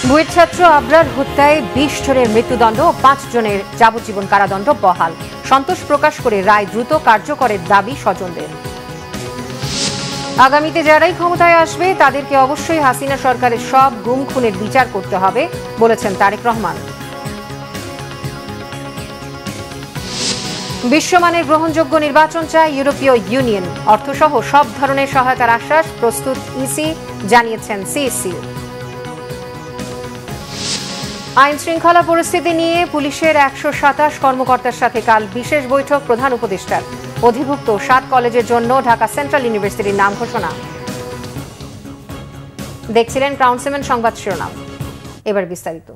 বুয়েট ছাত্র আবরার হত্যায় ২০ জনের মৃত্যুদণ্ড ও ৫ জনের যাবজ্জীবন কারাদণ্ড বহাল। সন্তোষ প্রকাশ করে রায় দ্রুত কার্যকরের দাবি স্বজনদের। আগামীতে যারাই ক্ষমতায় আসবে তাদেরকে অবশ্যই হাসিনা সরকারের সব গুম খুনের বিচার করতে হবে বলেছেন তারেক রহমান। বিশ্বমানের গ্রহণযোগ্য নির্বাচন চায় ইউরোপীয় ইউনিয়ন। অর্থসহ সব ধরনের সহায়তার আশ্বাস প্রস্তুত ইসি, জানিয়েছেন সিএসসি। আইন শৃঙ্খলা পরিস্থিতি নিয়ে পুলিশের ১২৭ কর্মকর্তার সাথে কাল বিশেষ বৈঠক প্রধান উপদেষ্টার। অধিভুক্ত ৭ কলেজের জন্য ঢাকা সেন্ট্রাল ইউনিভার্সিটির নাম ঘোষণা। দেখছিলেন ক্রাউন সিমেন্ট সংবাদ শিরোনাম, এবার বিস্তারিত।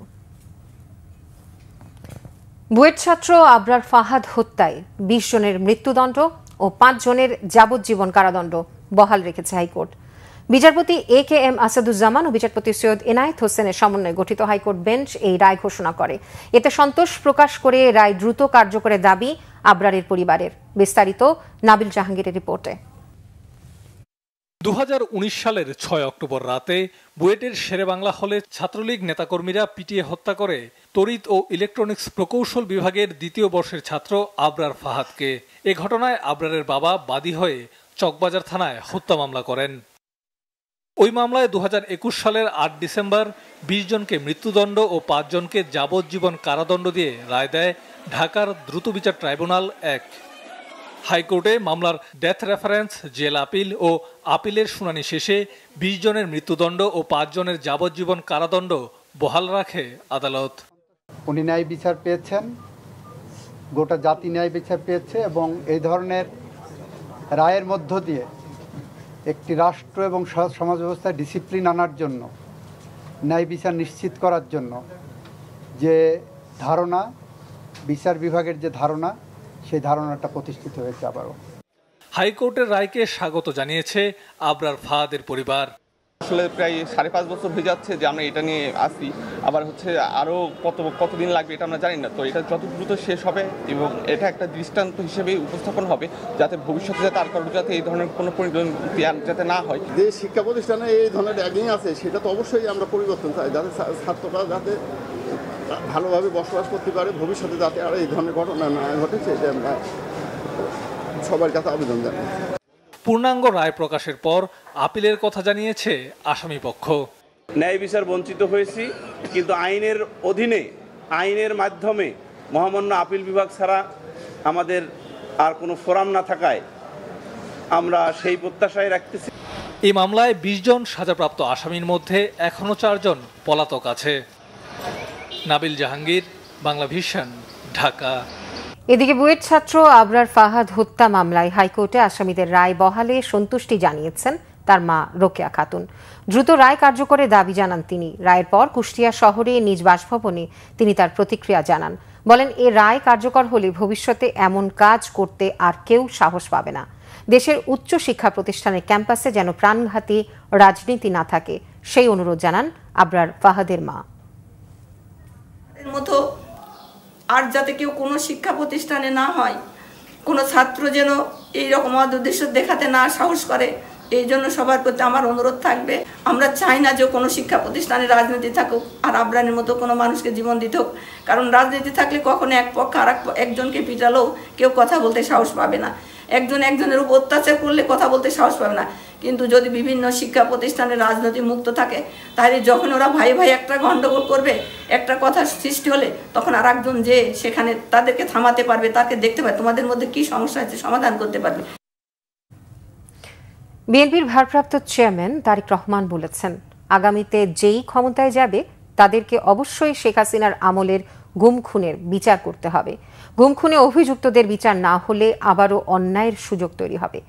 বুয়েট ছাত্র আবরার ফাহাদ হত্যায় ২০ জনের মৃত্যুদণ্ড ও ৫ জনের যাবজ্জীবন কারাদণ্ড বহাল রেখেছে হাইকোর্ট। বিচারপতি এ.কে.এম. আসাদুজ্জামান ও বিচারপতি সৈয়দ এনায়েত হোসেনের সমন্বয়ে গঠিত হাইকোর্ট বেঞ্চ এই রায় ঘোষণা করে। এতে সন্তোষ প্রকাশ করে রায় দ্রুত কার্যকরের দাবি আবরারের পরিবারের। বিস্তারিত নাবিল জাহাঙ্গীরের রিপোর্টে। ২০১৯ সালের ৬ অক্টোবর রাতে বুয়েটের শেরেবাংলা হলে ছাত্রলীগ নেতাকর্মীরা পিটিয়ে হত্যা করে তড়িৎ ও ইলেকট্রনিক্স প্রকৌশল বিভাগের ২য় বর্ষের ছাত্র আবরার ফাহাদকে। এ ঘটনায় আবরারের বাবা বাদী হয়ে চকবাজার থানায় হত্যা মামলা করেন। ওই মামলায় ২০২১ সালের ৮ ডিসেম্বর ২০ জনকে মৃত্যুদণ্ড ও ৫ জনকে যাবজ্জীবন কারাদণ্ড দিয়ে রায় দেয় ঢাকার দ্রুত বিচার ট্রাইব্যুনাল ১। হাইকোর্টে মামলার ডেথ রেফারেন্স, জেল আপিল ও আপিলের শুনানি শেষে ২০ জনের মৃত্যুদণ্ড ও ৫ জনের যাবজ্জীবন কারাদণ্ড বহাল রাখে আদালত। উনি ন্যায় বিচার পেয়েছেন, গোটা জাতি ন্যায় বিচার পেয়েছে এবং এই ধরনের রায়ের মধ্য দিয়ে একটি রাষ্ট্র এবং সমাজ ব্যবস্থায় ডিসিপ্লিন আনার জন্য, ন্যায় বিচার নিশ্চিত করার জন্য যে ধারণা, বিচার বিভাগের যে ধারণা, সেই ধারণাটা প্রতিষ্ঠিত হয়েছে আবারও। হাইকোর্টের রায়কে স্বাগত জানিয়েছে আবরার ফাহাদের পরিবার। আসলে প্রায় ৫.৫ বছর হয়ে যাচ্ছে যে আমরা এটা নিয়ে আসি, আবার হচ্ছে আরও কতদিন লাগবে এটা আমরা জানি না। তো এটা যত দ্রুত শেষ হবে এবং এটা একটা দৃষ্টান্ত হিসেবে উপস্থাপন হবে যাতে ভবিষ্যতে যাতে আর কারো যাতে এই ধরনের কোনো পরিণতি যাতে না হয়। যে শিক্ষা প্রতিষ্ঠানে এই ধরনের র্যাগিং আছে সেটা তো অবশ্যই আমরা পরিবর্তন চাই, যাতে ছাত্ররা যাতে ভালোভাবে বসবাস করতে পারে, ভবিষ্যতে যাতে আর এই ধরনের ঘটনা না ঘটে সেটা আমরা সবার কাছে আবেদন জানাই। পূর্ণাঙ্গ রায় প্রকাশের পর আপিলের কথা জানিয়েছে আসামি পক্ষ। ন্যায় বিচার বঞ্চিত হয়েছি, কিন্তু আইনের অধীনে, আইনের মাধ্যমে মহামান্য আপিল বিভাগ ছাড়া আমাদের আর কোনো ফোরাম না থাকায় আমরা সেই প্রত্যাশায় রাখতেছি। এই মামলায় ২০ জন সাজাপ্রাপ্ত আসামির মধ্যে এখনও ৪ জন পলাতক আছে। নাবিল জাহাঙ্গীর, বাংলা ভিশন, ঢাকা। এদিকে বুয়েট ছাত্র আবরার ফাহাদ হত্যা মামলায় হাইকোর্টে আসামিদের রায় বহালে সন্তুষ্টি জানিয়েছেন তার মা রোকেয়া খাতুন। দ্রুত রায় কার্যকরের দাবি জানান তিনি। রায়ের পর কুষ্টিয়া শহরে নিজ বাসভবনে তিনি তার প্রতিক্রিয়া জানান। বলেন, এ রায় কার্যকর হলে ভবিষ্যতে এমন কাজ করতে আর কেউ সাহস পাবে না। দেশের উচ্চ শিক্ষা প্রতিষ্ঠানের ক্যাম্পাসে যেন প্রাণঘাতী রাজনীতি না থাকে, সেই অনুরোধ জানান আবরার ফাহাদের মা। মতো আর যাতে কেউ কোনো শিক্ষা প্রতিষ্ঠানে না হয়, কোনো ছাত্র যেন এইরকম উদ্দেশ্য দেখাতে না সাহস করে, এই জন্য সবার প্রতি আমার অনুরোধ থাকবে। আমরা চাই না যে কোনো শিক্ষা প্রতিষ্ঠানে রাজনীতি থাকুক আর আবরারের মতো কোনো মানুষকে জীবন দিতে হোক, কারণ রাজনীতি থাকলে কখনো এক পক্ষ আর একজনকে পিটালেও কেউ কথা বলতে সাহস পাবে না, একজন একজনের উপর অত্যাচার করলে কথা বলতে সাহস পাবে না। কিন্তু যদি বিভিন্ন শিক্ষা প্রতিষ্ঠানে রাজনীতি মুক্ত থাকে, তাহলে যখন ওরা ভাই ভাই একটা গন্ডগোল করবে, একটা কথা সৃষ্টি হলে তখন আর একজন যে সেখানে তাদেরকে থামাতে পারবে, তাকে দেখতে পাবে তোমাদের মধ্যে কি সমস্যা আছে, সমাধান করতে পারবে। বিএনপির ভারপ্রাপ্ত চেয়ারম্যান তারেক রহমান বলেছেন, আগামীতে যেই ক্ষমতায় যাবে তাদেরকে অবশ্যই শেখ হাসিনার আমলের গুম খুনের বিচার করতে হবে। গুম খুনে অভিযুক্তদের বিচার না হলে আবারও অন্যায়ের সুযোগ তৈরি হবে।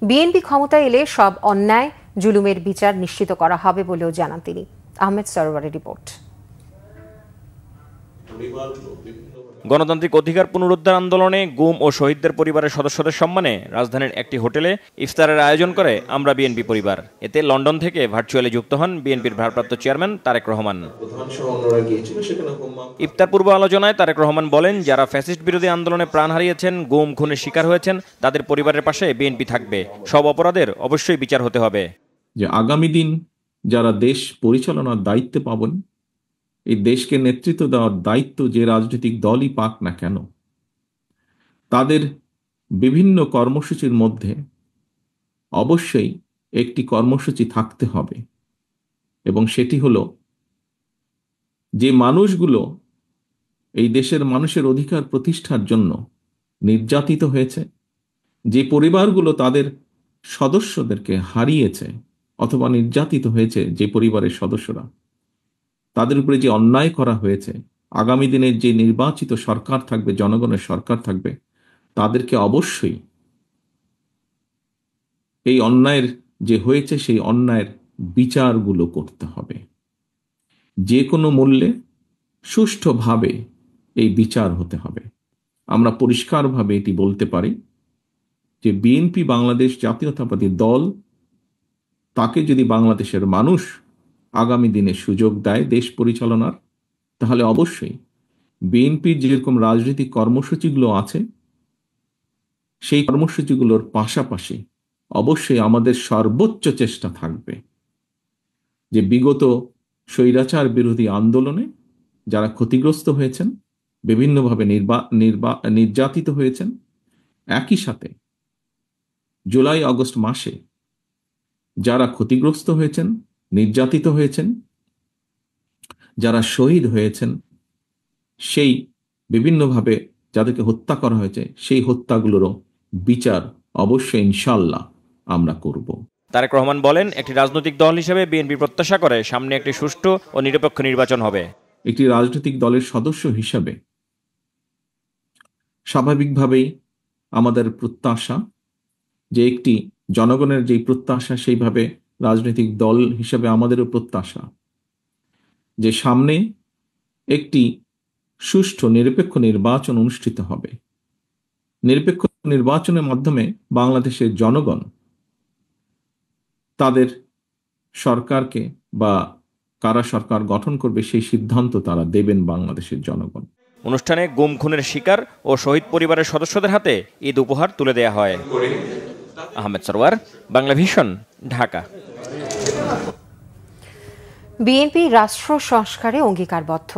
বিএনপি ক্ষমতায় এলে সব অন্যায় জুলুমের বিচার নিশ্চিত করা হবে বলেও জানান তিনি। আহমেদ সরোয়ারের রিপোর্ট। গণতান্ত্রিক অধিকার পুনরুদ্ধার আন্দোলনে গুম ও শহীদদের পরিবারের সদস্যদের সম্মানে রাজধানীর একটি হোটেলে ইফতারের আয়োজন করে আমরা বিএনপি পরিবার। এতে লন্ডন থেকে ভার্চুয়ালি যুক্ত হন বিএনপির ভারপ্রাপ্ত চেয়ারম্যান তারেক রহমান। ইফতার পূর্ব আলোচনায় তারেক রহমান বলেন, যারা ফ্যাসিস্ট বিরোধী আন্দোলনে প্রাণ হারিয়েছেন, গুম খুনের শিকার হয়েছেন, তাদের পরিবারের পাশে বিএনপি থাকবে। সব অপরাধের অবশ্যই বিচার হতে হবে। যে আগামী দিন যারা দেশ পরিচালনার দায়িত্বে পাবেন এই দেশকে নেতৃত্ব দেওয়ার দায়িত্ব যে রাজনৈতিক দলই পাক না কেন, তাদের বিভিন্ন কর্মসূচির মধ্যে অবশ্যই একটি কর্মসূচি থাকতে হবে, এবং সেটি হলো যে মানুষগুলো এই দেশের মানুষের অধিকার প্রতিষ্ঠার জন্য নির্যাতিত হয়েছে, যে পরিবারগুলো তাদের সদস্যদেরকে হারিয়েছে অথবা নির্যাতিত হয়েছে, যে পরিবারের সদস্যরা, তাদের উপরে যে অন্যায় করা হয়েছে, আগামী দিনের যে নির্বাচিত সরকার থাকবে, জনগণের সরকার থাকবে, তাদেরকে অবশ্যই এই অন্যায়ের যে হয়েছে সেই অন্যায়ের বিচারগুলো করতে হবে। যে কোনো মূল্যে সুষ্ঠুভাবে এই বিচার হতে হবে। আমরা পরিষ্কারভাবে এটি বলতে পারি যে বিএনপি বাংলাদেশ জাতীয়তাবাদী দল, তাকে যদি বাংলাদেশের মানুষ আগামী দিনে সুযোগ দেয় দেশ পরিচালনার, তাহলে অবশ্যই বিএনপির যেরকম রাজনৈতিক কর্মসূচিগুলো আছে সেই কর্মসূচিগুলোর পাশাপাশি অবশ্যই আমাদের সর্বোচ্চ চেষ্টা থাকবে যে বিগত স্বৈরাচার বিরোধী আন্দোলনে যারা ক্ষতিগ্রস্ত হয়েছেন, বিভিন্নভাবে নির্যাতিত হয়েছেন, একই সাথে জুলাই আগস্ট মাসে যারা ক্ষতিগ্রস্ত হয়েছেন, নির্যাতিত হয়েছেন, যারা শহীদ হয়েছেন, সেই বিভিন্নভাবে যাদেরকে হত্যা করা হয়েছে সেই হত্যাগুলোরও বিচার অবশ্যই ইনশাআল্লাহ আমরা করব। তারেক রহমান বলেন, একটি রাজনৈতিক দল হিসেবে বিএনপি প্রত্যাশা করে সামনে একটি সুষ্ঠু ও নিরপেক্ষ নির্বাচন হবে। একটি রাজনৈতিক দলের সদস্য হিসাবে স্বাভাবিকভাবেই আমাদের প্রত্যাশা যে একটি জনগণের যেই প্রত্যাশা, সেইভাবে রাজনৈতিক দল হিসেবে আমাদেরও প্রত্যাশা যে সামনে একটি সুষ্ঠু নিরপেক্ষ নির্বাচন অনুষ্ঠিত হবে। নিরপেক্ষ নির্বাচনের মাধ্যমে বাংলাদেশের জনগণ তাদের সরকারকে বা কারা সরকার গঠন করবে সেই সিদ্ধান্ত তারা দেবেন বাংলাদেশের জনগণ। অনুষ্ঠানে গুম খুনের শিকার ও শহীদ পরিবারের সদস্যদের হাতে ঈদ উপহার তুলে দেয়া হয়। আহমেদ সরওয়ার, বাংলা ভিশন, ঢাকা। বিএনপি রাষ্ট্র সংস্কারে অঙ্গীকারবদ্ধ।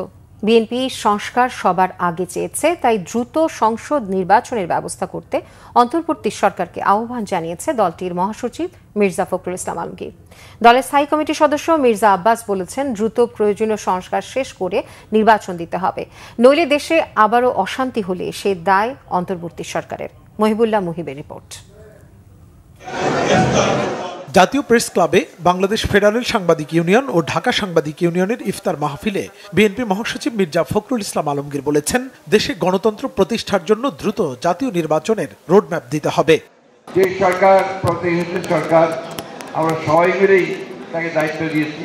বিএনপি সংস্কার সবার আগে চেয়েছে, তাই দ্রুত সংসদ নির্বাচনের ব্যবস্থা করতে অন্তর্বর্তী সরকারকে আহ্বান জানিয়েছে দলটির মহাসচিব মির্জা ফখরুল ইসলাম আলমগীর। দলের স্থায়ী কমিটির সদস্য মির্জা আব্বাস বলেছেন, দ্রুত প্রয়োজনীয় সংস্কার শেষ করে নির্বাচন দিতে হবে, নইলে দেশে আবারও অশান্তি হলে সে দায় অন্তর্বর্তী সরকারের। মহিবুল্লাহ মুহিবের রিপোর্ট। জাতীয় প্রেস ক্লাবে বাংলাদেশ ফেডারেল সাংবাদিক ইউনিয়ন ও ঢাকা সাংবাদিক ইউনিয়নের ইফতার মাহফিলে বিএনপি মহাসচিব মির্জা ফখরুল ইসলাম আলমগীর বলেছেন, দেশে গণতন্ত্র প্রতিষ্ঠার জন্য দ্রুত জাতীয় নির্বাচনের রোডম্যাপ দিতে হবে। যে সরকার প্রতিনিধিত্ব সরকার, আমরা সবাই মিলেই তাকে দায়িত্ব দিয়েছি,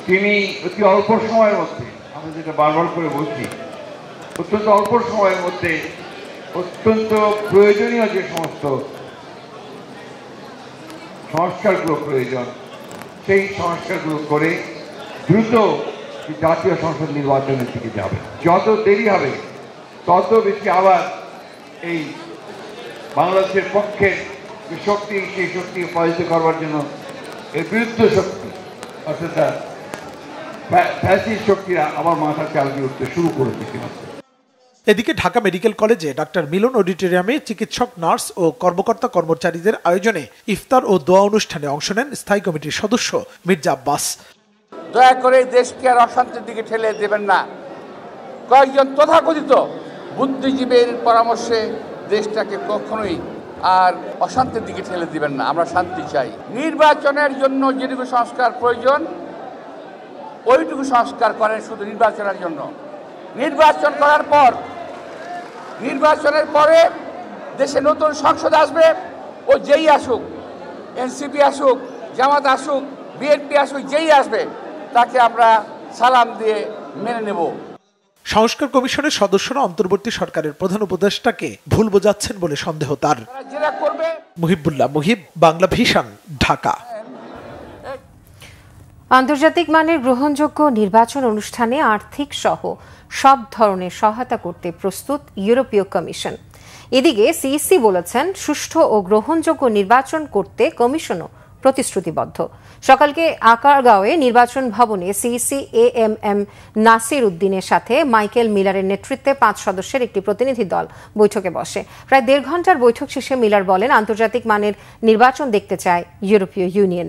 তিনি অতি অল্প সময়ের মধ্যে, আমরা যেটা বারবার করে বলছি, অত্যন্ত অল্প সময়ের মধ্যে অত্যন্ত প্রয়োজনীয় যে সমস্ত সংস্কারগুলো প্রয়োজন, সেই সংস্কারগুলো করে দ্রুত জাতীয় সংসদ নির্বাচনের দিকে যাবে। যত দেরি হবে তত বেশি আবার এই বাংলাদেশের পক্ষে যে শক্তি, সেই শক্তিকে পরাজিত করবার জন্য এর বিরুদ্ধ শক্তি অর্থাৎ ফ্যাসিস্ট শক্তিরা আবার মাথা চাল দিয়ে উঠতে শুরু করেছে কিনা। এদিকে ঢাকা মেডিকেল কলেজে ডাক্তার মিলন অডিটোরিয়ামে চিকিৎসক, নার্স ও কর্মকর্তা কর্মচারীদের আয়োজনে ইফতার ও দোয়া অনুষ্ঠানে অংশ নেন স্থায়ী কমিটির সদস্য মির্জা আব্বাস। দয়া করে দেশকে আর অশান্তির দিকে ঠেলে দেবেন না। কয়েকজন তথাকথিত বুদ্ধিজীবীর পরামর্শে দেশটাকে কখনোই আর অশান্তির দিকে ঠেলে দিবেন না। আমরা শান্তি চাই। নির্বাচনের জন্য যেটুকু সংস্কার প্রয়োজন ওইটুকু সংস্কার করেন শুধু নির্বাচনের জন্য। নির্বাচন করার পর, নির্বাচনের পরে দেশে নতুন সংসদ আসবে, ও যেই আসুক, এনসিপি আসুক, জামাত আসুক, বিএনপি আসুক, যেই আসবে তাকে আমরা সালাম দিয়ে মেনে নেব। সংস্কার কমিশনের সদস্যরা অন্তর্বর্তী সরকারের প্রধান উপদেষ্টাকে ভুল বোঝাচ্ছেন বলে সন্দেহ তার। মুহিবুল্লাহ মুহিব, বাংলা ভিশন, ঢাকা। আন্তর্জাতিক মানের গ্রহণযোগ্য নির্বাচন অনুষ্ঠানে আর্থিক সহ সব ধরনের সহায়তা করতে প্রস্তুত ইউরোপীয় কমিশন। এদিকে সিইসি বলেছেন, সুষ্ঠু ও গ্রহণযোগ্য নির্বাচন করতে কমিশনও প্রতিশ্রুতিবদ্ধ। সকালকে আকারগাঁওয়ে নির্বাচন ভবনে সিইসি AMM নাসির উদ্দিনের সাথে মাইকেল মিলারের নেতৃত্বে 5 সদস্যের একটি প্রতিনিধি দল বৈঠকে বসে। প্রায় 1.5 ঘন্টার বৈঠক শেষে মিলার বলেন, আন্তর্জাতিক মানের নির্বাচন দেখতে চায় ইউরোপীয় ইউনিয়ন।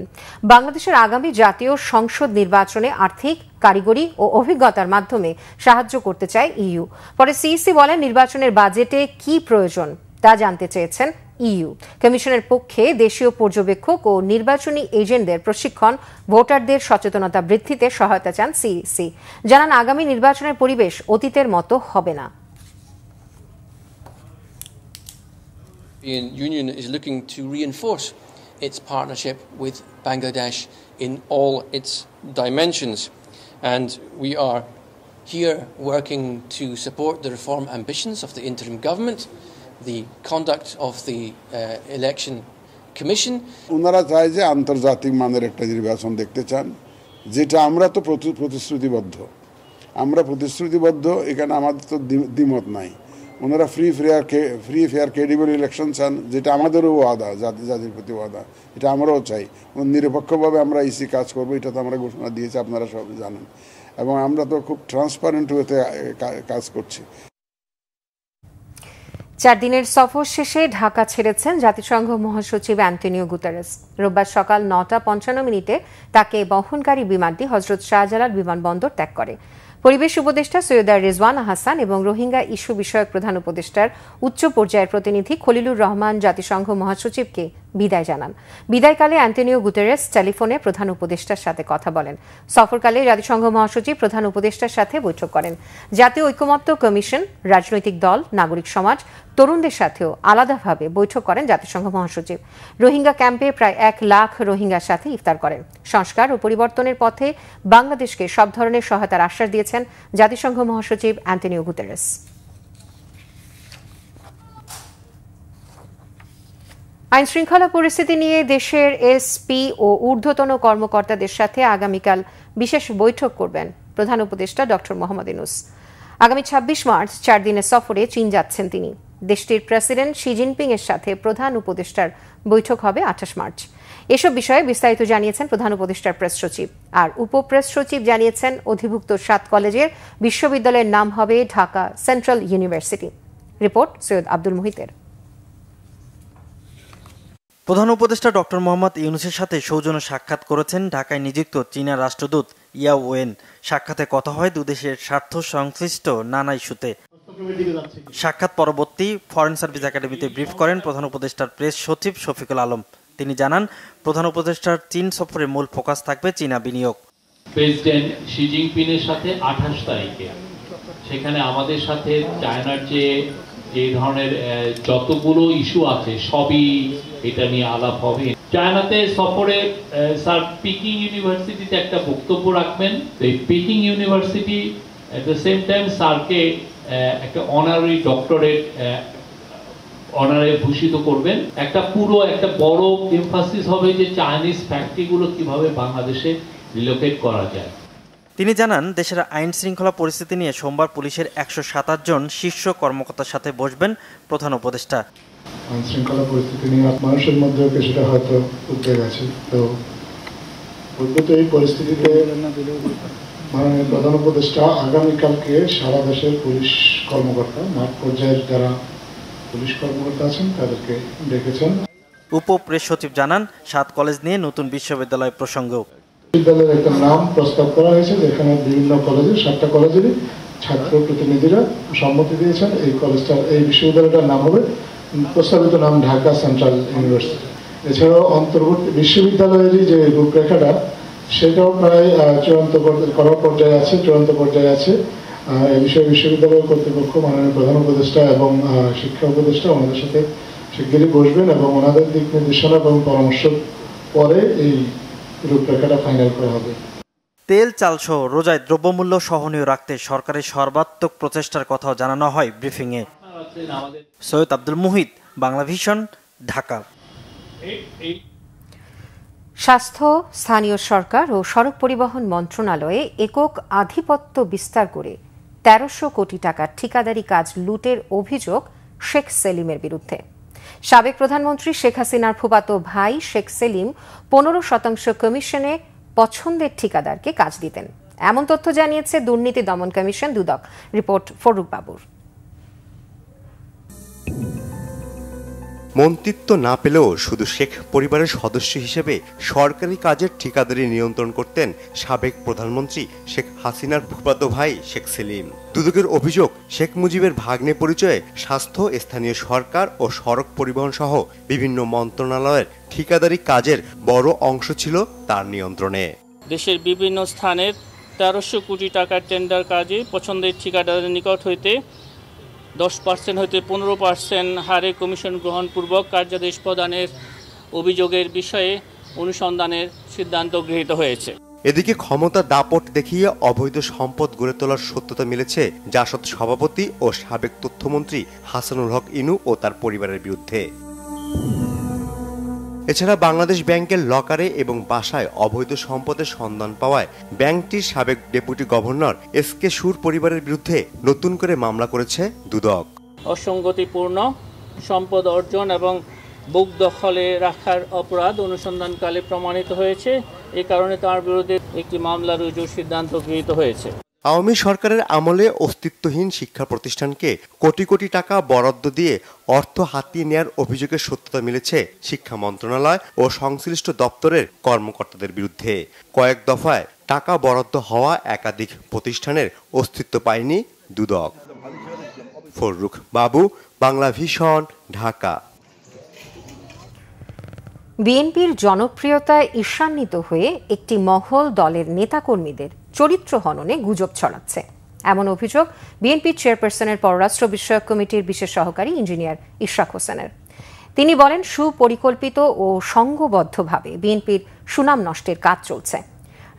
বাংলাদেশের আগামী জাতীয় সংসদ নির্বাচনে আর্থিক, কারিগরি ও অভিজ্ঞতার মাধ্যমে সাহায্য করতে চায় ইইউ। পরে সিইসি বলেন, নির্বাচনের বাজেটে কি প্রয়োজন তা জানতে চেয়েছেন ইইউ। কমিশনের পক্ষে দেশীয় পর্যবেক্ষক ও নির্বাচনী এজেন্টদের প্রশিক্ষণ, ভোটারদের সচেতনতা বৃদ্ধিতে সহায়তা চান সিইসি। জানান, আগামী নির্বাচনের পরিবেশ অতীতের মতো হবে না। The Union is looking to reinforce its partnership with Bangladesh in all its dimensions, and we are here working to support the reform ambitions of the interim government, the conduct of the election commission. ওনারা চায় যে আন্তর্জাতিক মানের একটা নির্বাচন দেখতে চান, যেটা আমরা তো প্রতিশ্রুতিবদ্ধ। এখানে আমাদের তো দ্বিমত নাই। ওনারা ফ্রি ফেয়ার ক্রেডিবল ইলেকশন চান, যেটা আমাদেরও ওয়াদা, জাতির প্রতি ওয়াদা, এটা আমরাও চাই। নিরপেক্ষভাবে আমরা ইসি কাজ করবো, এটা তো আমরা ঘোষণা দিয়েছি, আপনারা সব জানেন, এবং আমরা তো খুব ট্রান্সপারেন্ট ওয়েতে কাজ করছি। 4 দিনের সফর শেষে ঢাকা ছেড়েছেন জাতিসংঘ মহাসচিব অ্যান্টনিও গুতেরেস। রোববার সকাল 9:55 তাকে বহনকারী বিমানটি হজরত শাহজালাল বিমানবন্দর ত্যাগ করে। পরিবেশ উপদেষ্টা সৈয়দা রিজওয়ানা হাসান এবং রোহিঙ্গা ইস্যু বিষয়ক প্রধান উপদেষ্টার উচ্চ পর্যায়ের প্রতিনিধি খলিলুর রহমান জাতিসংঘ মহাসচিবকে বিদায় জানান। বিদায়কালে অ্যান্টনিও গুতেরেস টেলিফোনে প্রধান উপদেষ্টার সাথে কথা বলেন। সফরকালে জাতিসংঘ মহাসচিব প্রধান উপদেষ্টার সাথে বৈঠক করেন। জাতীয় ঐকমত্য কমিশন, রাজনৈতিক দল, নাগরিক সমাজ, তরুণদের সাথেও আলাদাভাবে বৈঠক করেন জাতিসংঘ মহাসচিব। রোহিঙ্গা ক্যাম্পে প্রায় 1 লাখ রোহিঙ্গার সাথে ইফতার করেন। সংস্কার ও পরিবর্তনের পথে বাংলাদেশকে সব ধরনের সহায়তার আশ্বাস দিয়েছেন জাতিসংঘ মহাসচিব অ্যান্টনিও গুতেরেস। আইন শৃঙ্খলা পরিস্থিতি নিয়ে দেশের এসপি ও ঊর্ধ্বতন কর্মকর্তাদের সাথে আগামীকাল বিশেষ বৈঠক করবেন প্রধান উপদেষ্টা ডক্টর মোহাম্মদ ইউনূস। আগামী 26 মার্চ 4 দিনের সফরে চীন যাচ্ছেন তিনি। দেশটির প্রেসিডেন্ট শি জিনপিং এর সাথে প্রধান উপদেষ্টার বৈঠক হবে 28 মার্চ। এসব বিষয়ে বিস্তারিত জানিয়েছেন প্রধান উপদেষ্টার প্রেস সচিব। আর উপপ্রেস সচিব জানিয়েছেন, অধিভুক্ত 7 কলেজের বিশ্ববিদ্যালয়ের নাম হবে Dhaka central university. Report Syed Abdul মুহিতের। প্রধান উপদেষ্টা ডক্টর মোহাম্মদ ইউনূসের সাথে সৌজন্য সাক্ষাৎ করেছেন ঢাকায় নিযুক্ত চীনা রাষ্ট্রদূত ইয়াও ওয়েন। সাক্ষাতে কথা হয় দুদেশের স্বার্থ সংশ্লিষ্ট নানা ইস্যুতে। সাক্ষাৎ পরবর্তী ফরেন সার্ভিস একাডেমিতে ব্রিফ করেন প্রধান উপদেষ্টার প্রেস সচিব শফিকুল আলম। তিনি জানান, প্রধান উপদেষ্টার চীন সফরের মূল ফোকাস থাকবে চীনা বিনিয়োগ। প্রেসিডেন্ট শি জিনপিংয়ের সাথে 28 তারিখে সেখানে আমাদের সাথে চায়নার যে ধরনের যতগুলো ইস্যু আছে সবই এটা নিয়ে আলাপ হবে। চায়নাতে সফরে স্যার পিকিং ইউনিভার্সিটিতে একটা বক্তব্য রাখবেন। এই Peking University at the same time স্যারকে একটা অনারারি ডক্টরেট অনারে ভূষিত করবেন। একটা বড় এমফাসিস হবে যে চাইনিজ ফ্যাক্টরিগুলো কিভাবে বাংলাদেশে রিলোকেট করা যায়। তিনি জানান, দেশের আইন শৃঙ্খলা পরিস্থিতি নিয়ে সোমবার পুলিশের 127 জন শীর্ষ কর্মকর্তার সাথে বসবেন প্রধান উপদেষ্টা। আইন শৃঙ্খলা পরিস্থিতি নিয়ে মানুষের মধ্যেও কিছুটা হয়তো উঠে গেছে। তো উদ্ভূত এই পরিস্থিতিতে মাননীয় প্রধান উপদেষ্টা আগামীকালকে সারা দেশের পুলিশ কর্মকর্তা, মাঠ পর্যায়ের যারা পুলিশ কর্মকর্তা আছেন তাদেরকে ডেকেছেন। উপপ্রেস সচিব জানান, 7 কলেজ নিয়ে নতুন বিশ্ববিদ্যালয় প্রসঙ্গ। বিশ্ববিদ্যালয়ের একটা নাম প্রস্তাব করা হয়েছে, যেখানে বিভিন্ন কলেজের 7টা কলেজেরই ছাত্র প্রতিনিধিরা সম্মতি দিয়েছেন। এই বিশ্ববিদ্যালয়টার নাম হবে, প্রস্তাবিত নাম ঢাকা সেন্ট্রাল ইউনিভার্সিটি। এছাড়াও অন্তর্বর্তী বিশ্ববিদ্যালয়েরই যে রূপরেখাটা, সেটাও প্রায় চূড়ান্ত পর্যায়ে আছে। এই বিষয়ে বিশ্ববিদ্যালয় কর্তৃপক্ষ, মাননীয় প্রধান উপদেষ্টা এবং শিক্ষা উপদেষ্টা ওনাদের সাথে শিগগিরই বসবেন এবং ওনাদের দিক নির্দেশনা এবং পরামর্শ পরে এই রূপরেখাটা ফাইনাল করা হবে। তেল, চাল সহ রোজায় দ্রব্যমূল্য সহনীয় রাখতে সরকারের সর্বাত্মক প্রচেষ্টার কথাও জানানো হয় ব্রিফিংয়ে। সৈয়দ আব্দুল মুহিত, বাংলা ভিশন, ঢাকা। স্বাস্থ্য, স্থানীয় সরকার ও সড়ক পরিবহন মন্ত্রণালয়ে একক আধিপত্য বিস্তার করে 1300 কোটি টাকার ঠিকাদারি কাজ লুটের অভিযোগ শেখ সেলিমের বিরুদ্ধে। সাবেক প্রধানমন্ত্রী শেখ হাসিনার ফুফাতো ভাই শেখ সেলিম 15% কমিশনে পছন্দের ঠিকাদারকে কাজ দিতেন, এমন তথ্য জানিয়েছে দুর্নীতি দমন কমিশন দুদক। রিপোর্ট ফরুক বাবুর। মন্ত্রিত্ব না পেলেও শুধু শেখ পরিবারের সদস্য হিসেবে সরকারি কাজের ঠিকাদারি নিয়ন্ত্রণ করতেন সাবেক প্রধানমন্ত্রী শেখ হাসিনার ফুফাতো ভাই শেখ সেলিম। দুদকের অভিযোগ, শেখ মুজিবের ভাগ্নে পরিচয়ে স্বাস্থ্য, স্থানীয় সরকার ও সড়ক পরিবহন সহ বিভিন্ন মন্ত্রণালয়ের ঠিকাদারি কাজের বড় অংশ ছিল তার নিয়ন্ত্রণে। দেশের বিভিন্ন স্থানের 1300 কোটি টাকার টেন্ডার কাজে পছন্দের ঠিকাদারের নিকট হইতে 10% হইতে 15% হারে কমিশন গ্রহণপূর্বক কার্যাদেশ প্রদানের অভিযোগের বিষয়ে অনুসন্ধানের সিদ্ধান্ত গৃহীত হয়েছে। এদিকে ক্ষমতা দাপট দেখিয়ে অবৈধ সম্পদ গড়ে তোলার সত্যতা মিলেছে জাসদ সভাপতি ও সাবেক তথ্যমন্ত্রী হাসানুল হক ইনু ও তার পরিবারের বিরুদ্ধে। এছাড়া বাংলাদেশ ব্যাংকের লকারে এবং বাসায় অবৈধ সম্পদের সন্ধান পাওয়ায় ব্যাংকটির সাবেক ডেপুটি গভর্নর এসকে সুর পরিবারের বিরুদ্ধে নতুন করে মামলা করেছে দুদক। অসঙ্গতিপূর্ণ সম্পদ অর্জন এবং বুক দখলে রাখার অপরাধ অনুসন্ধানকালে প্রমাণিত হয়েছে। এই কারণে তার বিরুদ্ধে একটি মামলা রুজুর সিদ্ধান্ত গৃহীত হয়েছে। আওয়ামী সরকারের আমলে অস্তিত্বহীন শিক্ষা প্রতিষ্ঠানকে কোটি কোটি টাকা বরাদ্দ দিয়ে অর্থ হাতিয়ে নেয়ার অভিযোগের সত্যতা মিলেছে শিক্ষা মন্ত্রণালয় ও সংশ্লিষ্ট দপ্তরের কর্মকর্তাদের বিরুদ্ধে। কয়েক দফায় টাকা বরাদ্দ হওয়া একাধিক প্রতিষ্ঠানের অস্তিত্ব পায়নি দুদক। ফরুক বাবু, বাংলা ভিশন, ঢাকা। বিএনপির জনপ্রিয়তায় ঈর্ষান্বিত হয়ে একটি মহল দলের নেতাকর্মীদের চরিত্র হননে গুজব ছড়াচ্ছে, এমন অভিযোগ বিএনপির চেয়ারপারসনের পররাষ্ট্র বিষয়ক কমিটির বিশেষ সহকারী ইঞ্জিনিয়ার ইশরাক হোসেনের। তিনি বলেন, সুপরিকল্পিত ও সংঘবদ্ধভাবে বিএনপির সুনাম নষ্টের কাজ চলছে।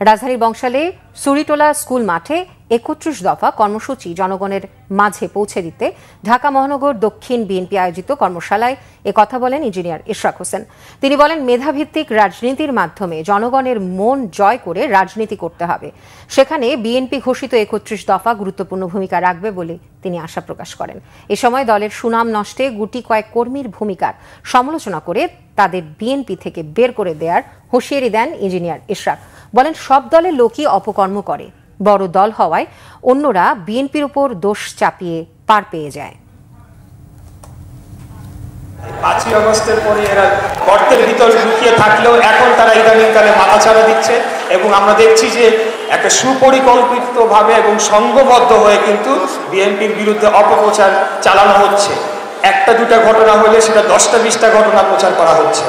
রাজধানীর বংশালে সুরিটোলা স্কুল মাঠে 31 দফা কর্মসূচি জনগণের মাঝে পৌঁছে দিতে ঢাকা মহানগর দক্ষিণ বিএনপি আয়োজিত কর্মশালায় একথা বলেন ইঞ্জিনিয়ার ইশরাক হোসেন। তিনি বলেন, মেধাভিত্তিক রাজনীতির মাধ্যমে জনগণের মন জয় করে রাজনীতি করতে হবে। সেখানে বিএনপি ঘোষিত 31 দফা গুরুত্বপূর্ণ ভূমিকা রাখবে বলে তিনি আশা প্রকাশ করেন। এ সময় দলের সুনাম নষ্টে গুটি কয়েক কর্মীর ভূমিকার সমালোচনা করে তাদের বিএনপি থেকে বের করে দেওয়ার হুঁশিয়ারি দেন ইঞ্জিনিয়ার ইশরাক। বলেন, সব দলের লোকই অপকর্ম করে, বড় দল হওয়ায় অন্যরা বিএনপির উপর দোষ চাপিয়ে পার পেয়ে যায়। 5ই আগস্টের পরে এরা গর্তের ভিতর লুকিয়ে থাকলেও এখন তারা ইদানিংকালে মাথাচাড়া দিচ্ছে এবং আমরা দেখছি যে একটা সুপরিকল্পিতভাবে এবং সংঘবদ্ধ হয়ে কিন্তু বিএনপির বিরুদ্ধে অপপ্রচার চালানো হচ্ছে। একটা দুটা ঘটনা হলে সেটা 10টা 20টা ঘটনা প্রচার করা হচ্ছে,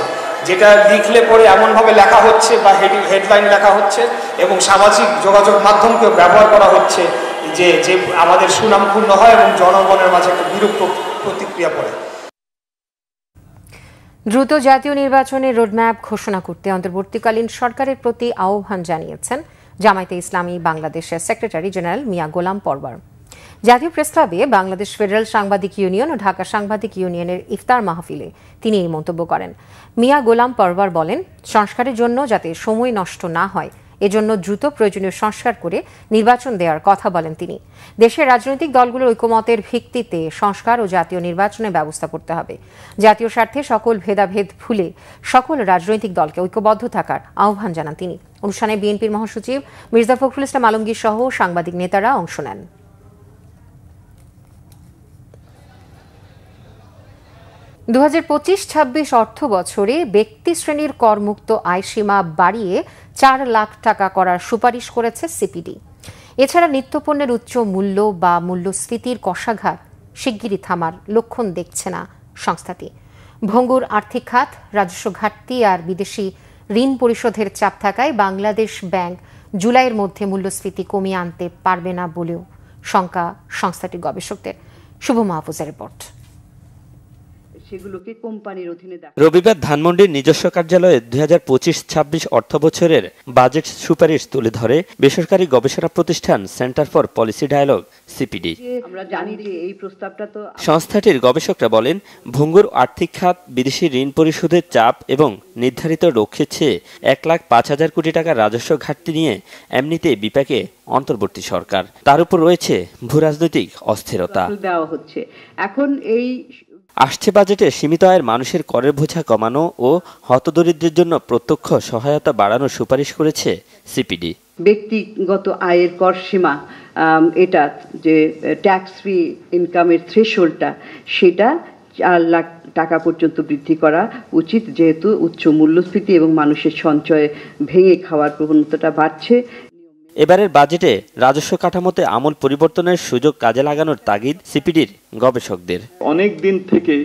যেটা লিখলে পরে এমনভাবে লেখা হচ্ছে বা হেডলাইন লেখা হচ্ছে এবং সামাজিক যোগাযোগ মাধ্যমকেও ব্যবহার করা হচ্ছে যে আমাদের সুনাম ক্ষুণ্ণ হয় এবং জনগণের মাঝে একটা বিরূপ প্রতিক্রিয়া পড়ে। দ্রুত জাতীয় নির্বাচনের রোডম্যাপ ঘোষণা করতে অন্তর্বর্তীকালীন সরকারের প্রতি আহ্বান জানিয়েছেন জামায়াতে ইসলামী বাংলাদেশের সেক্রেটারি জেনারেল মিয়া গোলাম পরওয়ার। জাতীয় প্রেসক্লাবে বাংলাদেশ ফেডারেল সাংবাদিক ইউনিয়ন ও ঢাকা সাংবাদিক ইউনিয়নের ইফতার মাহফিলে তিনি এই মন্তব্য করেন। মিয়া গোলাম পরওয়ার বলেন, সংস্কারের জন্য যাতে সময় নষ্ট না হয় এজন্য দ্রুত প্রয়োজনীয় সংস্কার করে নির্বাচন দেওয়ার কথা বলেন তিনি। দেশের রাজনৈতিক দলগুলোর ঐকমত্যের ভিত্তিতে সংস্কার ও জাতীয় নির্বাচনের ব্যবস্থা করতে হবে। জাতীয় স্বার্থে সকল ভেদাভেদ ভুলে সকল রাজনৈতিক দলকে ঐক্যবদ্ধ থাকার আহ্বান জানান তিনি। অনুষ্ঠানে বিএনপির মহাসচিব মির্জা ফখরুল ইসলাম আলমগীর সহ সাংবাদিক নেতারা অংশ নেন। 2025-26 অর্থ বছরে ব্যক্তি শ্রেণীর করমুক্ত আয়সীমা বাড়িয়ে 4 লাখ টাকা করার সুপারিশ করেছে সিপিডি। এছাড়া নিত্যপণ্যের উচ্চ মূল্য বা মূল্যস্ফীতির কষাঘাত শিগগিরই থামার লক্ষণ দেখছে না সংস্থাটি। ভঙ্গুর আর্থিক খাত, রাজস্ব ঘাটতি আর বিদেশি ঋণ পরিশোধের চাপ থাকায় বাংলাদেশ ব্যাংক জুলাইয়ের মধ্যে মূল্যস্ফীতি কমিয়ে আনতে পারবে না বলেও শঙ্কা সংস্থাটির গবেষকদের। শুভ মাহফুজের রিপোর্ট। রবিবার ধানমন্ডির নিজস্ব কার্যালয়ে 2025-26 অর্থ বছরের বাজেট সুপারিশ তুলে ধরে বেসরকারি গবেষণা প্রতিষ্ঠান Centre for Policy Dialogue CPD. সংস্থাটির গবেষকরা বলেন, ভঙ্গুর আর্থিক খাত, বিদেশি ঋণ পরিশোধের চাপ এবং নির্ধারিত লক্ষ্যের চেয়ে 1,05,000 কোটি টাকা রাজস্ব ঘাটতি নিয়ে এমনিতে বিপাকে অন্তর্বর্তী সরকার। তার উপর রয়েছে ভূরাজনৈতিক অস্থিরতা। আসছে বাজেটে সীমিত আয়ের মানুষের করের বোঝা কমানো ও হতদরিদ্রের জন্য প্রত্যক্ষ সহায়তা বাড়ানোর সুপারিশ করেছে সিপিডি। ব্যক্তিগত আয়ের কর সীমা এটা যে ট্যাক্স ফ্রি ইনকামের থ্রেশহোল্ডটা সেটা 4 লাখ টাকা পর্যন্ত বৃদ্ধি করা উচিত, যেহেতু উচ্চ মূল্যস্ফীতি এবং মানুষের সঞ্চয় ভেঙে খাওয়ার প্রবণতাটা বাড়ছে। এবারের বাজেটে রাজস্ব কাঠামোতে আমূল পরিবর্তনের সুযোগ কাজে লাগানোর তাগিদ সিপিডির গবেষকদের। অনেক দিন থেকে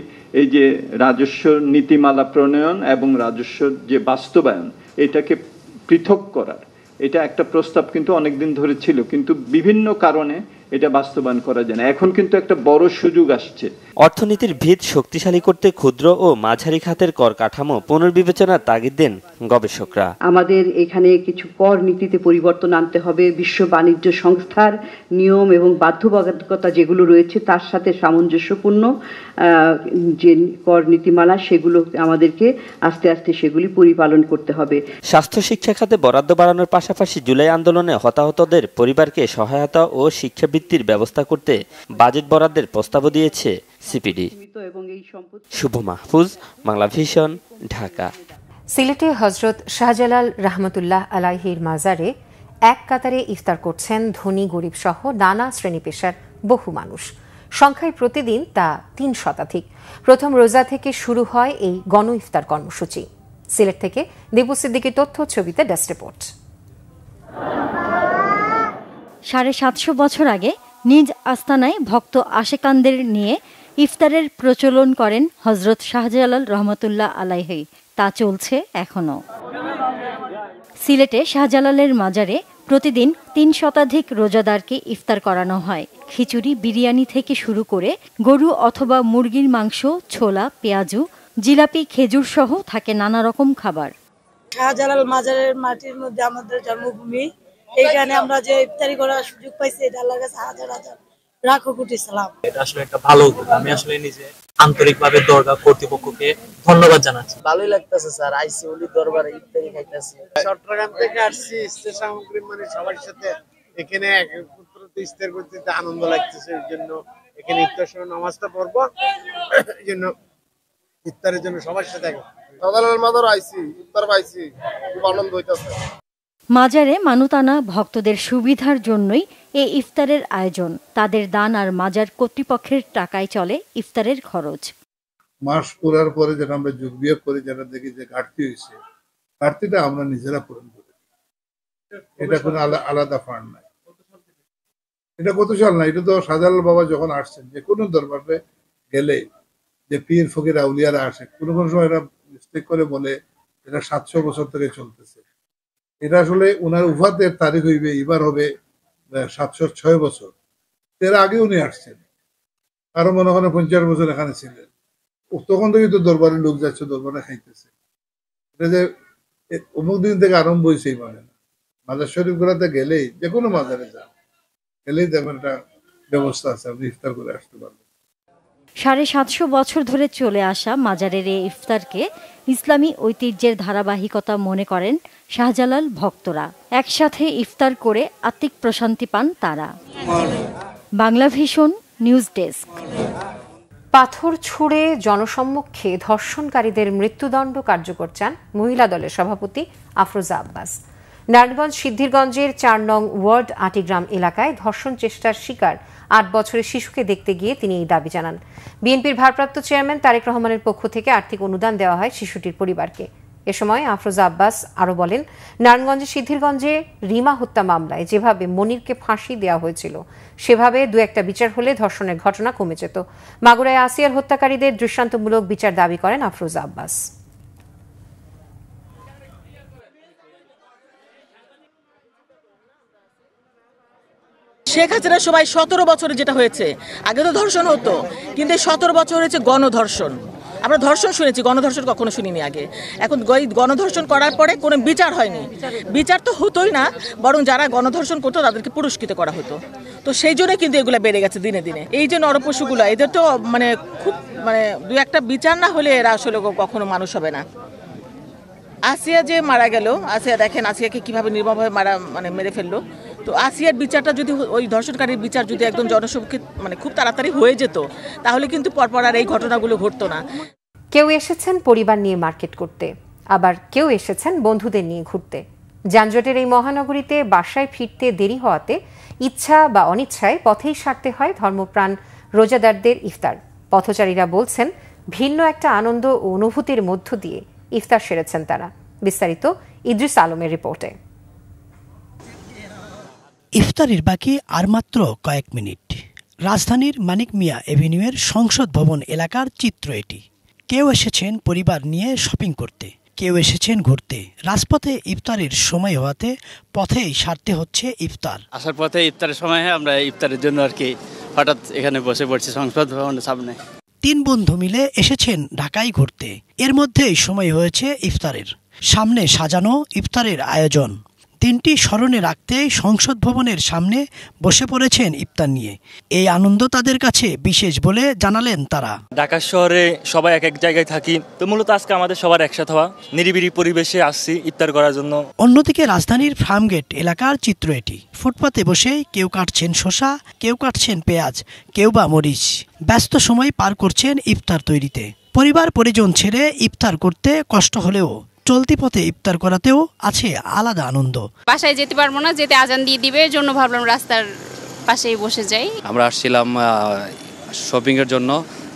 এই যে রাজস্ব নীতিমালা প্রণয়ন এবং রাজস্ব যে বাস্তবায়ন এটাকে পৃথক করার এটা একটা প্রস্তাব কিন্তু অনেকদিন ধরে ছিল, কিন্তু বিভিন্ন কারণে এটা বাস্তবায়ন করা যায় না। এখন কিন্তু একটা বড় সুযোগ আসছে। অর্থনীতির ভিত শক্তিশালী করতে ক্ষুদ্র ও মাঝারি খাতের কর কাঠামো পুনর্বিবেচনার তাগিদ দেন গবেষকরা। আমাদের এখানে কিছু কর নীতিতে পরিবর্তন আনতে হবে। বিশ্ব বাণিজ্য সংস্থার নিয়ম এবং বাধ্যবাধকতা যেগুলো রয়েছে তার সাথে সামঞ্জস্যপূর্ণ যে কর নীতিমালা সেগুলো আমাদেরকে আস্তে আস্তে সেগুলি পরিপালন করতে হবে। স্বাস্থ্য শিক্ষা খাতে বরাদ্দ বাড়ানোর পাশাপাশি জুলাই আন্দোলনে হতাহতদের পরিবারকে সহায়তা ও শিক্ষাবৃত্তির ব্যবস্থা করতে বাজেট বরাদ্দের প্রস্তাবও দিয়েছে সিপিডি। শুভ মাহফুজ, বাংলা ভিশন, ঢাকা। সিলেটে হজরত শাহজালাল রহমতুল্লাহ আলাইহির মাজারে এক কাতারে ইফতার করছেন ধনী গরিব সহ নানা শ্রেণী পেশার বহু মানুষ। সংখ্যায় প্রতিদিন তা ৩ শতাধিক। প্রথম রোজা থেকে শুরু হয় এই গণ ইফতার কর্মসূচি। সিলেট থেকে দীপু সিদ্দিকীর তথ্য, ছবিতে ডেস্ক রিপোর্ট। 750 বছর আগে নিজ আস্তানায় ভক্ত আশেকানদের নিয়ে ইফতারের প্রচলন করেন হজরত শাহজালাল রহমতুল্লাহ আলাইহি। তা চলছে এখনো। সিলেটে শাহজালালের মাজারে প্রতিদিন ৩ শতাধিক রোজাদারকে ইফতার করানো হয়। খিচুড়ি, বিরিয়ানি থেকে শুরু করে গরু অথবা মুরগির মাংস, ছোলা, পেঁয়াজু, জিলাপি, খেজুর সহ থাকে নানা রকম খাবার। শাহজালাল মাজারের মাটির মধ্যে আমাদের জন্মভূমি, এইখানে আমরা যে ইফতারি করার সুযোগ পাইছি এটা আল্লাহর কাছে হাজার হাজার লাখো কোটি সালাম। এটা আসলে একটা ভালো উদ্যোগ। আমি আসলে নিজে আন্তরিকভাবে দরগা কর্তৃপক্ষকে ধন্যবাদ জানাচ্ছি। ভালোই লাগতেছে স্যার, আইসি ওলি দরবারে ইফতারি খাইতেছি। চট্টগ্রাম থেকে আসছি, ইফতার সামগ্রী মানে সবার সাথে এখানে একত্রিত ইফতার করতে আনন্দ লাগতেছে। এর জন্য এখানে ইফতার সময় নামাজটা পড়বো, এই জন্য ইফতারের জন্য সবার সাথে শাহজালাল মাজার আইসি, ইফতার পাইছি, খুব আনন্দ হইতেছে। মাজারে মানুতানা ভক্তদের সুবিধার জন্যই এই ইফতারের আয়োজন। তাদের দান আর মাজার কর্তৃপক্ষের টাকায় চলে ইফতারের খরচ। মাস পুরার পরে যেটা আমরা যোগ বিয়োগ করে যেটা দেখি যে ঘাটতি হয়েছে, ঘাটতিটা আমরা নিজেরা পূরণ করি। এটা কোনো আলাদা ফান্ড নাই। এটা কত সাল না, এটা তো শাহজালাল বাবা যখন আসছেন যে কোনো দরবারে গেলে যে পীর ফকির আউলিয়ারা আসে, কোনো কোনো সময় এটা মিস্টেক করে বলে এটা 700 বছর থেকে চলতেছে। এটা আসলে ওনার উফাতের তারিখ হইবে, এবার হবে 706 বছর। এর আগে উনি আসছেন, আরো মনে করেন 50 বছর এখানে ছিলেন। তখন থেকে তো দরবারে লোক যাচ্ছে, দরবারে খাইতেছে। এটা যে অমুক দিন থেকে আরম্ভ হয়েছে মানে না। মাজার শরীফ গুলাতে গেলেই, যে কোনো মাজারে যান, গেলেই দেখবেন একটা ব্যবস্থা আছে, আপনি ইফতার করে আসতে পারবেন। 750 বছর ধরে চলে আসা মাজারের এই ইফতারকে ইসলামী ঐতিহ্যের ধারাবাহিকতা মনে করেন শাহজালাল ভক্তরা। একসাথে ইফতার করে আত্মিক প্রশান্তি পান তারা। Bangla vision news desk. পাথর ছুঁড়ে জনসম্মুখে ধর্ষণকারীদের মৃত্যুদণ্ড কার্যকর চান মহিলা দলের সভাপতি আফরোজা আব্বাস। নারায়ণগঞ্জ সিদ্ধিরগঞ্জের 4 নং ওয়ার্ড আটিগ্রাম এলাকায় ধর্ষণ চেষ্টার শিকার 8 বছরের শিশুকে দেখতে গিয়ে তিনি এই দাবি জানান। বিএনপির ভারপ্রাপ্ত চেয়ারম্যান তারেক রহমানের পক্ষ থেকে আর্থিক অনুদান দেওয়া হয় শিশুটির পরিবারকে। এ সময় আফরোজা আব্বাস আরও বলেন, নারায়ণগঞ্জের সিদ্ধিরগঞ্জে রিমা হত্যা মামলায় যেভাবে মনিরকে ফাঁসি দেওয়া হয়েছিল সেভাবে 2-1টা বিচার হলে ধর্ষণের ঘটনা কমে যেত। মাগুরায় আসিয়ার হত্যাকারীদের দৃষ্টান্তমূলক বিচার দাবি করেন আফরোজা আব্বাস। শেখ হাসিনার সময় 17 বছরে যেটা হয়েছে, আগে তো ধর্ষণ হতো, কিন্তু 17 বছর হয়েছে গণধর্ষণ। আমরা ধর্ষণ শুনেছি, গণধর্ষণ কখনো শুনিনি আগে। এখন গণধর্ষণ করার পরে কোনো বিচার হয়নি। বিচার তো হতোই না, বরং যারা গণধর্ষণ করতো তাদেরকে পুরস্কৃত করা হতো। তো সেই জন্য কিন্তু এগুলো বেড়ে গেছে দিনে দিনে। এই যে নরপশুগুলো, এদের তো খুব 2-1টা বিচার না হলে এরা আসলে কখনো মানুষ হবে না। আসিয়া যে মারা গেল, আসিয়া দেখেন আসিয়াকে কিভাবে নির্মমভাবে মেরে ফেললো। তো আসিয়ার বিচারটা যদি ওই ধর্ষণকারীর বিচার যদি একদম জনসমক্ষে মানে খুব তাড়াতাড়ি হয়ে যেত তাহলে কিন্তু পরপর আর এই ঘটনাগুলো ঘটতো না। কেউ এসেছেন পরিবার নিয়ে মার্কেট করতে, আবার কেউ এসেছেন বন্ধুদের নিয়ে ঘুরতে। যানজটের এই মহানগরীতে বাসায় ফিরতে দেরি হওয়াতে ইচ্ছা বা অনিচ্ছায় পথেই সারতে হয় ধর্মপ্রাণ রোজাদারদের ইফতার। পথচারীরা বলছেন ভিন্ন একটা আনন্দ ও অনুভূতির মধ্য দিয়ে ইফতার সেরেছেন তারা। বিস্তারিত ইদ্রিস আলমের রিপোর্টে। ইফতারের বাকি আর মাত্র কয়েক মিনিট। রাজধানীর মানিক মিয়া এভিনিউয়ের সংসদ ভবন এলাকার চিত্র এটি। কেউ এসেছেন পরিবার নিয়ে শপিং করতে, কেউ এসেছেন ঘুরতে। রাজপথে ইফতারের সময় হওয়াতে পথেই সারতে হচ্ছে ইফতার। আসার পথে ইফতারের সময় আমরা ইফতারের জন্য আর কি হঠাৎ এখানে বসে পড়ছি সংসদ ভবনের সামনে। 3 বন্ধু মিলে এসেছেন ঢাকায় ঘুরতে। এর মধ্যেই সময় হয়েছে ইফতারের। সামনে সাজানো ইফতারের আয়োজন। দিনটি স্মরণে রাখতে সংসদ ভবনের সামনে বসে পড়েছেন ইফতার নিয়ে। এই আনন্দ তাদের কাছে বিশেষ বলে জানালেন তারা। ঢাকা শহরে সবাই এক এক জায়গায় থাকি, তো মূলত আজকে আমাদের সবার একসাথে হওয়া, নিরিবিলি পরিবেশে আসছি ইফতার করার জন্য। অন্যদিকে রাজধানীর ফার্মগেট এলাকার চিত্র এটি। ফুটপাতে বসে কেউ কাটছেন শসা, কেউ কাটছেন পেঁয়াজ, কেউ বা মরিচ। ব্যস্ত সময় পার করছেন ইফতার তৈরিতে। পরিবার পরিজন ছেড়ে ইফতার করতে কষ্ট হলেও চলতি পথে ইফতার করাতেও আছে আলাদা আনন্দ। বাসায় যেতে পারবো না, যেতে আজান দিয়ে দিবে, এর জন্য ভাবলাম রাস্তার পাশেই বসে যাই। আমরা আসছিলাম শপিং এর জন্য,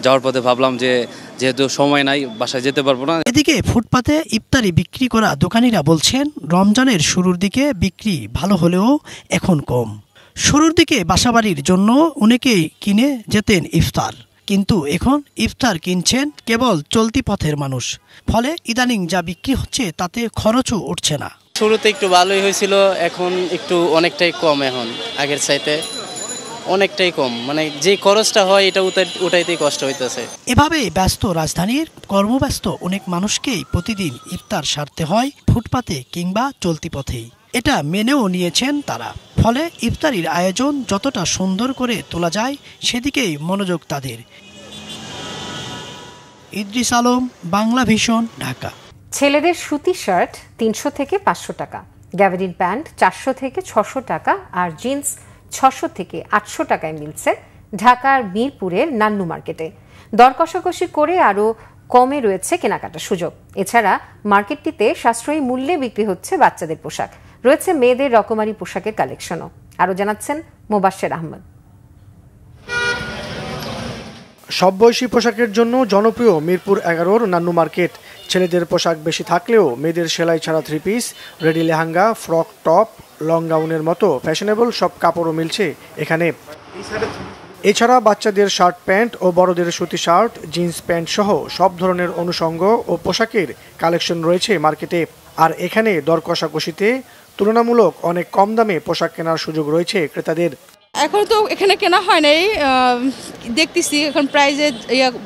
যাওয়ার পথে ভাবলাম যে যেহেতু সময় নাই বাসায় যেতে পারবো না। এদিকে ফুটপাতে ইফতারি বিক্রি করা দোকানিরা বলছেন রমজানের শুরুর দিকে বিক্রি ভালো হলেও এখন কম। শুরুর দিকে বাসাবাড়ির জন্য অনেকেই কিনে যেতেন ইফতার, কিন্তু এখন ইফতার কিনছেন কেবল চলতি পথের মানুষ। ফলে ইদানিং যা বিক্রি হচ্ছে তাতে খরচও উঠছে না। শুরুতে একটু ভালোই হয়েছিল, এখন একটু অনেকটাই কম, এখন আগের চাইতে অনেকটাই কম। মানে যে খরচটা হয় এটা উঠাইতেই কষ্ট হইতেছে। এভাবে ব্যস্ত রাজধানীর কর্মব্যস্ত অনেক মানুষকেই প্রতিদিন ইফতার সারতে হয় ফুটপাতে কিংবা চলতি পথেই। এটা মেনেও নিয়েছেন তারা। ফলে ইফতারির আয়োজন যতটা সুন্দর করে তোলা যায় সেদিকেই মনোযোগ তাদের। ইদ্রিস আলম, বাংলা ভিশন, ঢাকা। ছেলেদের সুতি শার্ট 300 থেকে 500 টাকা, গ্যাভারিন প্যান্ট 400 থেকে 600 টাকা আর জিন্স 600 থেকে 800 টাকায় মিলছে ঢাকার মিরপুরের নান্নু মার্কেটে। দর কষাকষি করে আরও কমে রয়েছে কেনাকাটার সুযোগ। এছাড়া মার্কেটটিতে সাশ্রয়ী মূল্যে বিক্রি হচ্ছে বাচ্চাদের পোশাক, রয়েছে মেয়েদের রকমারি পোশাকের কালেকশনও। আরও জানাচ্ছেন মোবাশ্বের আহমদ। সব বয়সী পোশাকের জন্য জনপ্রিয় মিরপুর 11 নান্নু মার্কেট। ছেলেদের পোশাক বেশি থাকলেও মেয়েদের সেলাই ছাড়া 3 piece, ready lehenga, frock top, long গাউনের মতো ফ্যাশনেবল সব কাপড়ও মিলছে এখানে। এছাড়া বাচ্চাদের শার্ট প্যান্ট ও বড়দের সুতি শার্ট, জিন্স প্যান্ট সহ সব ধরনের অনুষঙ্গ ও পোশাকের কালেকশন রয়েছে মার্কেটে। আর এখানে দর কষাকষিতে তুলনামূলক অনেক কম দামে পোশাক কেনার সুযোগ রয়েছে ক্রেতাদের। এখন তো এখানে কেনা হয় নাই, দেখতেছি এখন প্রাইজে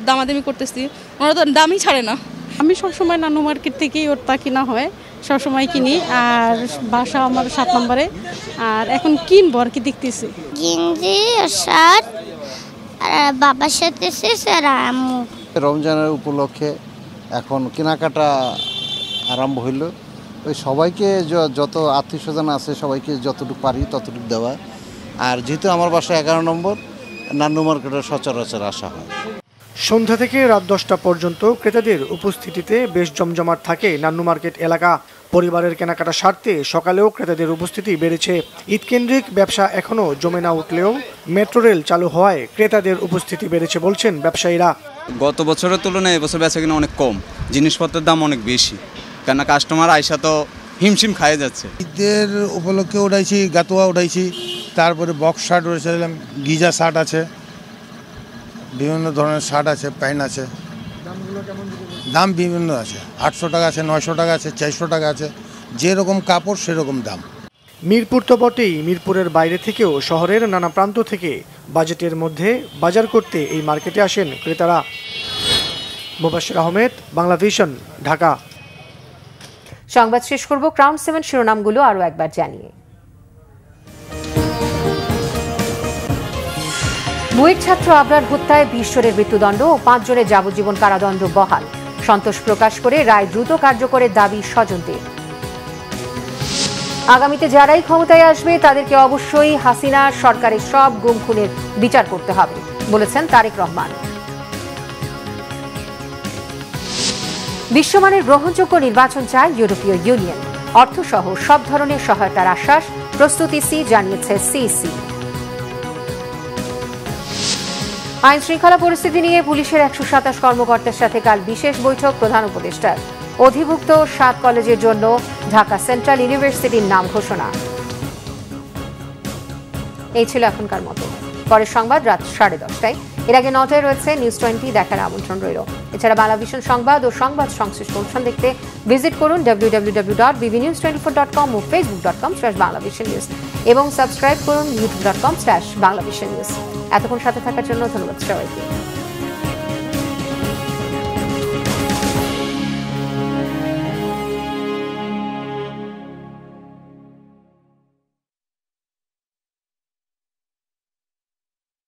দামাদামি করতেছি, ওরা তো দামই ছাড়ে না। আমি সবসময় নান্নু মার্কেট থেকেই ওরটা কিনা হয়, সবসময় কিনি। আর বাসা আমার 7 নম্বরে, আর এখন কিনবো আর কি দেখতেছি। গেঞ্জি শার্ট আর বাবার সাথে আর আম্মু। রমজানের উপলক্ষে এখন কেনাকাটা আরম্ভ হইল। ওই সবাইকে যত আত্মীয় স্বজন আছে সবাইকে যতটুকু পারি ততটুকু দেওয়া। আর যেহেতু আমার বাসা 11 নম্বর, নান্নু মার্কেটে সচরাচর আসা হয়। সন্ধ্যা থেকে রাত 10টা পর্যন্ত ক্রেতাদের উপস্থিতিতে বেশ জমজমাট থাকে নান্নু মার্কেট এলাকা। পরিবারের কেনাকাটা সারতে সকালেও ক্রেতাদের উপস্থিতি বেড়েছে। ঈদকেন্দ্রিক ব্যবসা এখনও জমে না উঠলেও মেট্রো রেল চালু হওয়ায় ক্রেতাদের উপস্থিতি বেড়েছে বলছেন ব্যবসায়ীরা। গত বছরের তুলনায় এবছর বেচা কিনা অনেক কম, জিনিসপত্রের দাম অনেক বেশি, কেন কাস্টমার আইসা তো হিমশিম খাইয়ে যাচ্ছে। ঈদের উপলক্ষে উঠাইছি, গাতুয়া উঠাইছি, তারপরে বক্স শার্ট উঠেছে, গিজা শার্ট আছে, বিভিন্ন ধরনের শার্ট আছে, প্যান্ট আছে। দাম বিভিন্ন আছে, 800 টাকা আছে, 900 টাকা আছে, 400 টাকা আছে, যেরকম কাপড় সেরকম দাম। মিরপুর তো বটেই, মিরপুরের বাইরে থেকেও শহরের নানা প্রান্ত থেকে বাজেটের মধ্যে বাজার করতে এই মার্কেটে আসেন ক্রেতারা। মোবাশ্বের আহমেদ, বাংলা ভিশন, ঢাকা। সংবাদ শেষ করব ক্রাউন 7 শিরোনামগুলো আরও একবার জানিয়ে। বুয়েট ছাত্র আবরার হত্যায় 20 জনের মৃত্যুদণ্ড ও 5 জনের যাবজ্জীবন কারাদণ্ড বহাল। সন্তোষ প্রকাশ করে রায় দ্রুত কার্যকরের দাবি স্বজনদের। আগামীতে যারাই ক্ষমতায় আসবে তাদেরকে অবশ্যই হাসিনা সরকারের সব গুম খুনের বিচার করতে হবে বলেছেন তারেক রহমান। বিশ্বমানের গ্রহণযোগ্য নির্বাচন চায় ইউরোপীয় ইউনিয়ন, অর্থসহ সব ধরনের সহায়তার আশ্বাস প্রস্তুতি জানিয়েছে সিইসি। আইন শৃঙ্খলা পরিস্থিতি নিয়ে পুলিশের 127 কর্মকর্তার সাথে কাল বিশেষ বৈঠক প্রধান উপদেষ্টার। অধিভুক্ত 7 কলেজের জন্য ঢাকা সেন্ট্রাল ইউনিভার্সিটির নাম ঘোষণা। এই ছিল এখনকার মতো। পরের সংবাদ রাত 10:30টায়। এর আগে 9টায় রয়েছে নিউজ 20 দেখার আমন্ত্রণ রইল। এছাড়া বাংলাভিশন সংবাদ ও সংবাদ সংশ্লিষ্ট অনুষ্ঠান দেখতে ভিজিট করুন www.bbnews24.com ও facebook.com/banglavisionnews এবং সাবস্ক্রাইব করুন youtube.com/banglavisionnews। এতক্ষণ সাথে থাকার জন্য ধন্যবাদ সবাইকে।